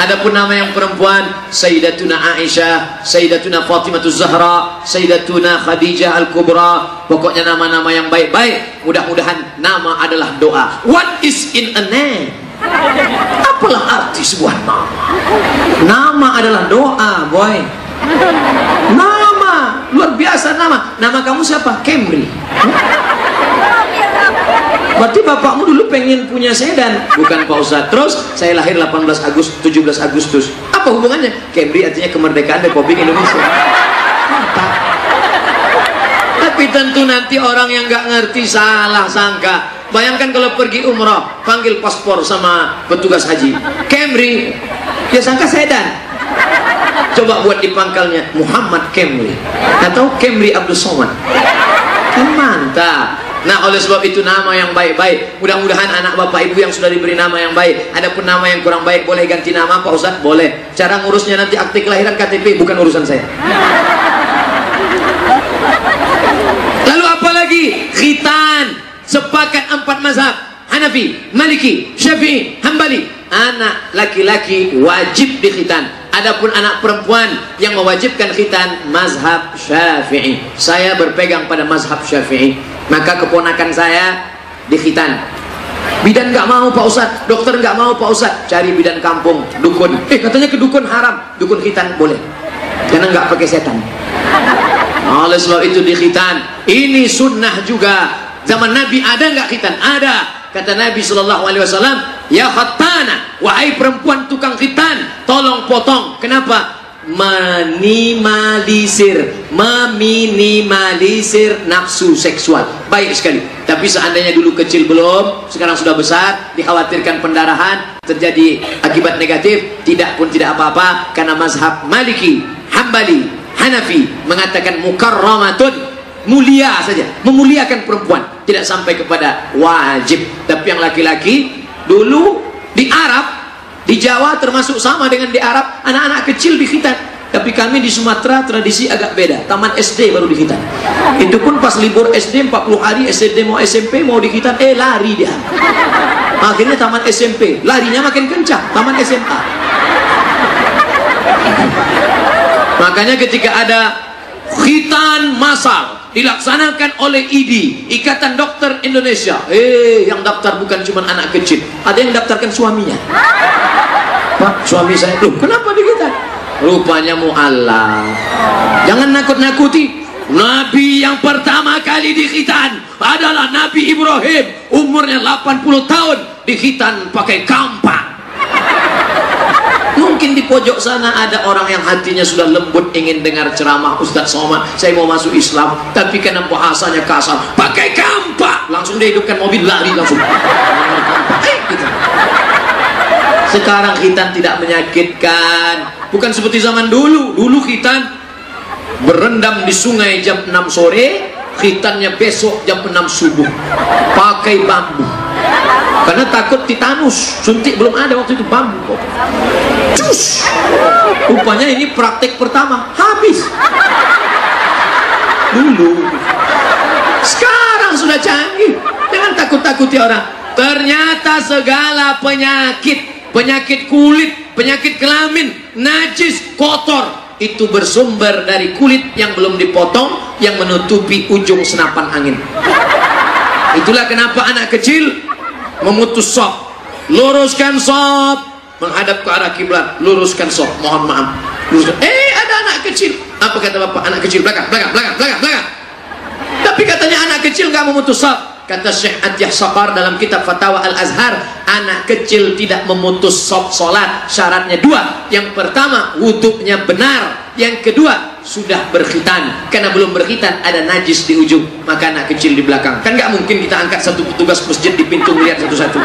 Adapun nama yang perempuan, Sayyidatuna Aisyah, Sayyidatuna Fatimah Zahra, Sayyidatuna Khadijah Al-Kubra. Pokoknya nama-nama yang baik-baik. Mudah-mudahan nama adalah doa. What is in a name? Apalah arti sebuah nama? Nama adalah doa, boy. Nama luar biasa. Nama kamu siapa? Camry. Berarti bapakmu dulu pengen punya sedan? Bukan, Pak Ustadz. Terus saya lahir 17 Agustus. Apa hubungannya? Camry artinya kemerdekaan Republik Indonesia. Mantap. Tapi tentu nanti orang yang nggak ngerti salah sangka. Bayangkan kalau pergi umrah, panggil paspor sama petugas haji, Camry, dia sangka sedan. Coba buat di pangkalnya Muhammad Camry atau Camry Abdul Somad, kan mantap. Nah, oleh sebab itu nama yang baik-baik. Mudah-mudahan anak bapak ibu yang sudah diberi nama yang baik. Adapun nama yang kurang baik, boleh ganti nama, Pak Ustadz? Boleh. Cara ngurusnya nanti akte kelahiran, KTP, bukan urusan saya. Lalu apa lagi? Khitan. Sepakat 4 mazhab, Hanafi, Maliki, Syafi'i, Hambali. Anak laki-laki wajib dikhitan. Adapun anak perempuan yang mewajibkan khitan, mazhab Syafi'i. Saya berpegang pada mazhab Syafi'i. Maka keponakan saya dikhitan. Bidan nggak mau, Pak Ustadz. Dokter nggak mau, Pak Ustadz. Cari bidan kampung, dukun. Katanya ke dukun haram. Dukun khitan boleh, karena nggak pakai setan. Oleh sebab itu dikhitan. Ini sunnah juga. Zaman Nabi ada nggak khitan? Ada. Kata Nabi SAW, ya khatana, wahai perempuan tukang khitan, tolong potong. Kenapa? Meminimalisir nafsu seksual. Baik sekali. Tapi seandainya dulu kecil belum, sekarang sudah besar, dikhawatirkan pendarahan terjadi akibat negatif, tidak pun tidak apa-apa, karena mazhab Maliki, Hambali, Hanafi mengatakan mukarramatun, mulia saja, memuliakan perempuan, tidak sampai kepada wajib. Tapi yang laki-laki dulu di Arab, di Jawa termasuk sama dengan di Arab, anak-anak kecil dikhitan. Tapi kami di Sumatera tradisi agak beda. Taman SD baru dikhitan. Itu pun pas libur SD 40 hari, SD mau SMP mau dikhitan, lari dia. Akhirnya taman SMP, larinya makin kencang, taman SMA. Makanya ketika ada khitan massal dilaksanakan oleh IDI, Ikatan Dokter Indonesia, yang daftar bukan cuma anak kecil, ada yang daftarkan suaminya. Pak, suami saya, loh kenapa dikhitan? Rupanya mu'alaf. Jangan nakut-nakuti. Nabi yang pertama kali dikhitan adalah Nabi Ibrahim, umurnya 80 tahun, dikhitan pakai kampak. Mungkin di pojok sana ada orang yang hatinya sudah lembut, ingin dengar ceramah Ustadz Somad, saya mau masuk Islam, tapi karena bahasanya kasar, pakai kampak, langsung dihidupkan mobil, lari langsung. Gitu. Sekarang khitan tidak menyakitkan, bukan seperti zaman dulu. Dulu khitan berendam di sungai jam 6 sore, khitannya besok jam 6 subuh, pakai bambu. Karena takut titanus, suntik belum ada waktu itu, bambu. Cus. Rupanya ini praktek pertama, habis. Dulu. Sekarang sudah canggih. Jangan takut-takuti orang. Ternyata segala penyakit, penyakit kulit, penyakit kelamin, najis, kotor, itu bersumber dari kulit yang belum dipotong, yang menutupi ujung senapan angin. Itulah kenapa anak kecil memutus sop, luruskan sop, menghadap ke arah kiblat, luruskan sop, mohon maaf, luruskan. Ada anak kecil, apa kata bapak? Anak kecil belakang. Tapi katanya anak kecil nggak memutus sop. Kata Syekh Atiyah Saqar dalam kitab Fatawa Al-Azhar, anak kecil tidak memutus sop solat, syaratnya 2. Yang pertama, wuduknya benar. Yang kedua, sudah berkhitan. Karena belum berkhitan, ada najis di ujung, maka anak kecil di belakang. Kan nggak mungkin kita angkat satu petugas masjid di pintu melihat satu-satu.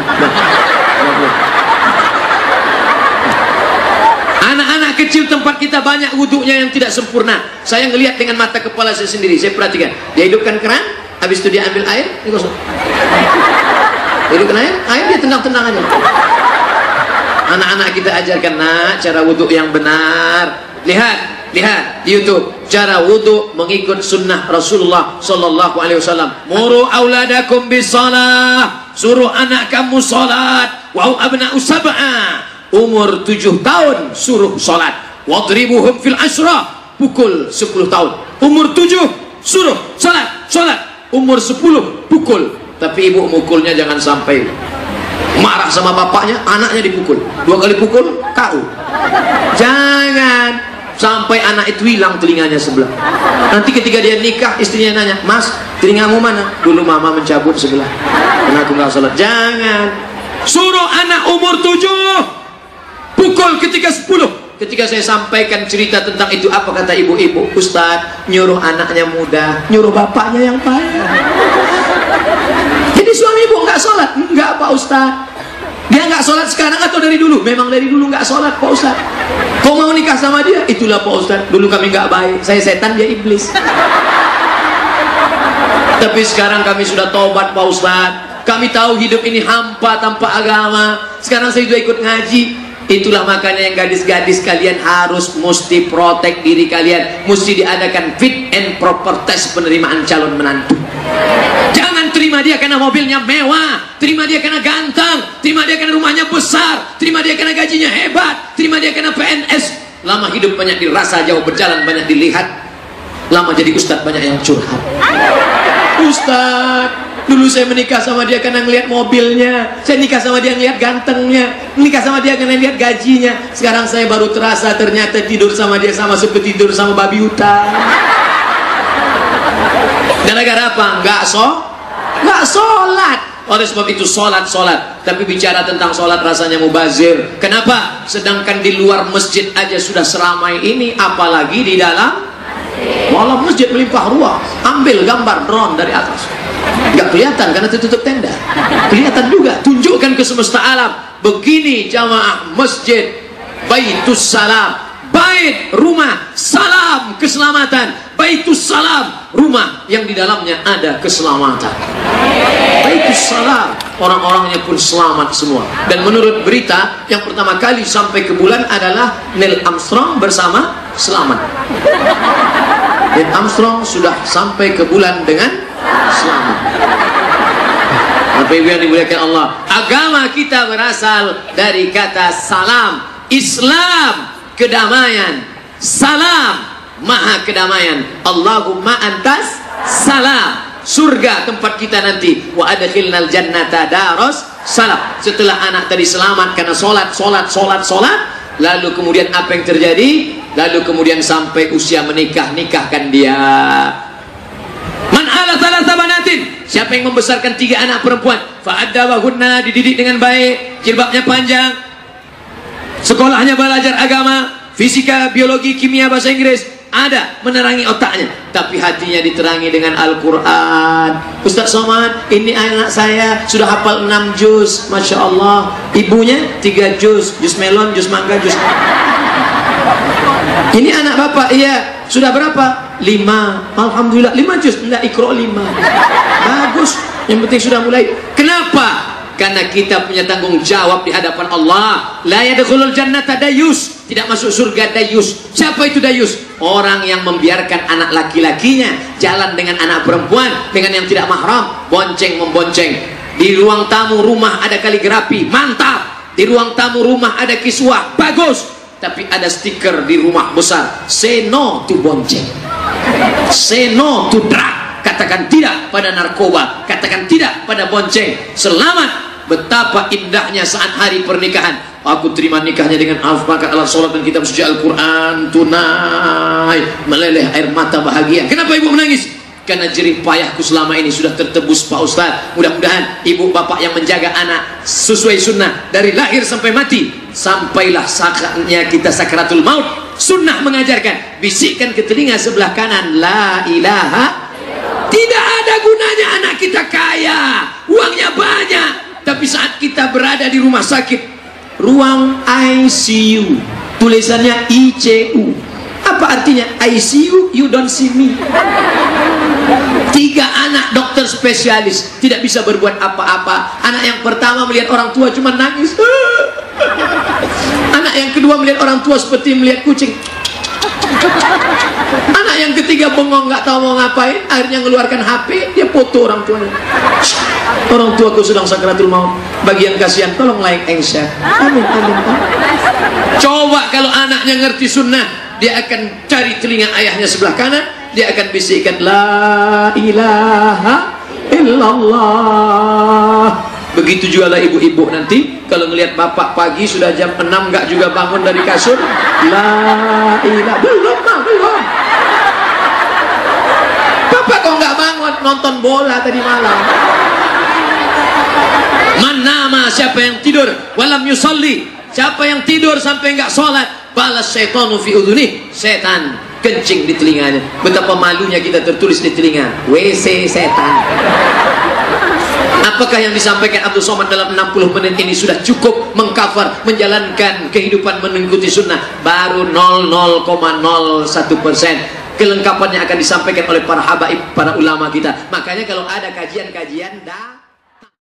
Anak-anak kecil tempat kita banyak wuduknya yang tidak sempurna. Saya ngelihat dengan mata kepala saya sendiri, saya perhatikan. Dia hidupkan keran, habis itu dia ambil air, ini kosong. Dia hidupkan air dia tendang-tendang aja. Anak-anak kita ajarkan, nak, cara wuduk yang benar. Lihat di YouTube cara wudhu mengikut sunnah Rasulullah Sallallahu Alaihi Wasallam. Muru auladakum bis salah, suruh anak kamu salat. Wahum abna'u sab'a, umur 7 tahun suruh sholat. Wadribuhum fil asyrah, pukul 10 tahun. Umur 7 suruh sholat, umur 10 pukul. Tapi ibu mukulnya jangan sampai marah sama bapaknya, anaknya dipukul 2 kali pukul KU. Jangan sampai anak itu hilang telinganya sebelah. Nanti ketika dia nikah, istrinya nanya, "Mas, telingamu mana?" "Dulu mama mencabut sebelah karena aku nggak sholat." Jangan. Suruh anak umur 7 pukul ketika 10. Ketika saya sampaikan cerita tentang itu, apa kata ibu-ibu? "Ustaz, nyuruh anaknya muda, nyuruh bapaknya yang payah." Jadi suami ibu nggak sholat? Enggak Pak Ustaz. Dia nggak sholat sekarang atau dari dulu? Memang dari dulu nggak sholat Pak Ustaz. Kau mau nikah sama dia? Itulah Pak Ustaz, dulu kami nggak baik, saya setan, dia iblis. Tapi sekarang kami sudah tobat Pak Ustaz. Kami tahu hidup ini hampa tanpa agama. Sekarang saya juga ikut ngaji. Itulah makanya yang gadis-gadis kalian harus mesti protek diri kalian. Mesti diadakan fit and proper test penerimaan calon menantu. Jangan terima dia karena mobilnya mewah, terima dia karena ganteng, terima dia karena rumahnya besar, terima dia karena gajinya hebat, terima dia karena PNS. Lama hidup banyak dirasa, jauh berjalan banyak dilihat. Lama jadi ustadz banyak yang curhat. "Ustadz, dulu saya menikah sama dia karena ngelihat mobilnya, saya nikah sama dia ngelihat gantengnya, nikah sama dia karena lihat gajinya. Sekarang saya baru terasa ternyata tidur sama dia sama seperti tidur sama babi hutan." Gara-gara apa? Nggak sholat. Oleh sebab itu sholat. Tapi bicara tentang sholat rasanya mubazir. Kenapa? Sedangkan di luar masjid aja sudah seramai ini, apalagi di dalam. Malah masjid melimpah ruah. Ambil gambar drone dari atas, nggak kelihatan karena tertutup tenda. Kelihatan juga, tunjukkan ke semesta alam. Begini jamaah masjid Baitus Salam. Bait, rumah, salam, keselamatan. Baitus Salam, rumah yang di dalamnya ada keselamatan. Baitus Salam, orang-orangnya pun selamat semua. Dan menurut berita, yang pertama kali sampai ke bulan adalah Neil Armstrong bersama selamat. Neil Armstrong sudah sampai ke bulan dengan selamat. Bapak Ibu yang dimuliakan Allah, agama kita berasal dari kata salam. Islam, kedamaian. Salam, maha kedamaian. Allahumma antas salam. Surga tempat kita nanti. Wa adkhilnal jannata daros salam. Setelah anak tadi selamat karena sholat. Lalu kemudian apa yang terjadi? Lalu kemudian sampai usia menikah, nikahkan dia. Man ala thalatha banatin, siapa yang membesarkan 3 anak perempuan, fa'addabahunna, dididik dengan baik, jilbabnya panjang, sekolahnya belajar agama, fisika, biologi, kimia, bahasa Inggris, ada, menerangi otaknya, tapi hatinya diterangi dengan Al-Quran. Ustaz Somad, ini anak saya sudah hafal 6 juz, Masya Allah. Ibunya 3 juz, juz melon, juz mangga, juz. Ini anak bapak, iya, sudah berapa? 5. Alhamdulillah, 5 juz. Enggak, ikro 5. Bagus, yang penting sudah mulai. Kenapa? Karena kita punya tanggung jawab di hadapan Allah. La yadkhulul jannata dayus, tidak masuk surga dayus. Siapa itu dayus? Orang yang membiarkan anak laki-lakinya jalan dengan anak perempuan, dengan yang tidak mahram, bonceng-membonceng. Di ruang tamu rumah ada kaligrafi, mantap. Di ruang tamu rumah ada kiswah, bagus. Tapi ada stiker di rumah besar, say no to bonceng, say no to drug. Katakan tidak pada narkoba, katakan tidak pada bonceng. Selamat. Betapa indahnya saat hari pernikahan. Aku terima nikahnya dengan al-fatihah, alat sholat dan kitab suci Al-Quran tunai, meleleh air mata bahagia. Kenapa ibu menangis? Karena jerih payahku selama ini sudah tertebus Pak Ustaz. Mudah-mudahan ibu bapak yang menjaga anak sesuai sunnah dari lahir sampai mati, sampailah saatnya kita sakaratul maut. Sunnah mengajarkan, bisikkan ke telinga sebelah kanan, la ilaha. Tidak ada gunanya anak kita kaya, uangnya banyak, tapi saat kita berada di rumah sakit, ruang ICU, tulisannya ICU. Apa artinya ICU? You don't see me. 3 anak dokter spesialis tidak bisa berbuat apa-apa. Anak yang pertama melihat orang tua cuma nangis. Anak yang kedua melihat orang tua seperti melihat kucing. Anak yang ketiga bengong nggak tahu mau ngapain, akhirnya ngeluarkan HP, dia foto orang tuanya. Orang tuaku sedang sakaratul maut. Bagi yang kasihan, tolong like and share. Amin, amin, amin. Coba kalau anaknya ngerti sunnah, dia akan cari telinga ayahnya sebelah kanan, dia akan bisikkan la ilaha illallah. Begitu juga lah ibu-ibu nanti kalau ngelihat bapak pagi sudah jam 6 nggak juga bangun dari kasur, la ilaha belum. Bapak kok nggak bangun, nonton bola tadi malam. Man nama, siapa yang tidur walam yusalli, siapa yang tidur sampai nggak sholat, balas syaitanu fi udhunih, setan kencing di telinganya. Betapa malunya kita tertulis di telinga WC setan. Apakah yang disampaikan Abdul Somad dalam 60 menit ini sudah cukup mengcover menjalankan kehidupan mengikuti sunnah? Baru 0,01%. Kelengkapannya akan disampaikan oleh para habaib, para ulama kita. Makanya kalau ada kajian-kajian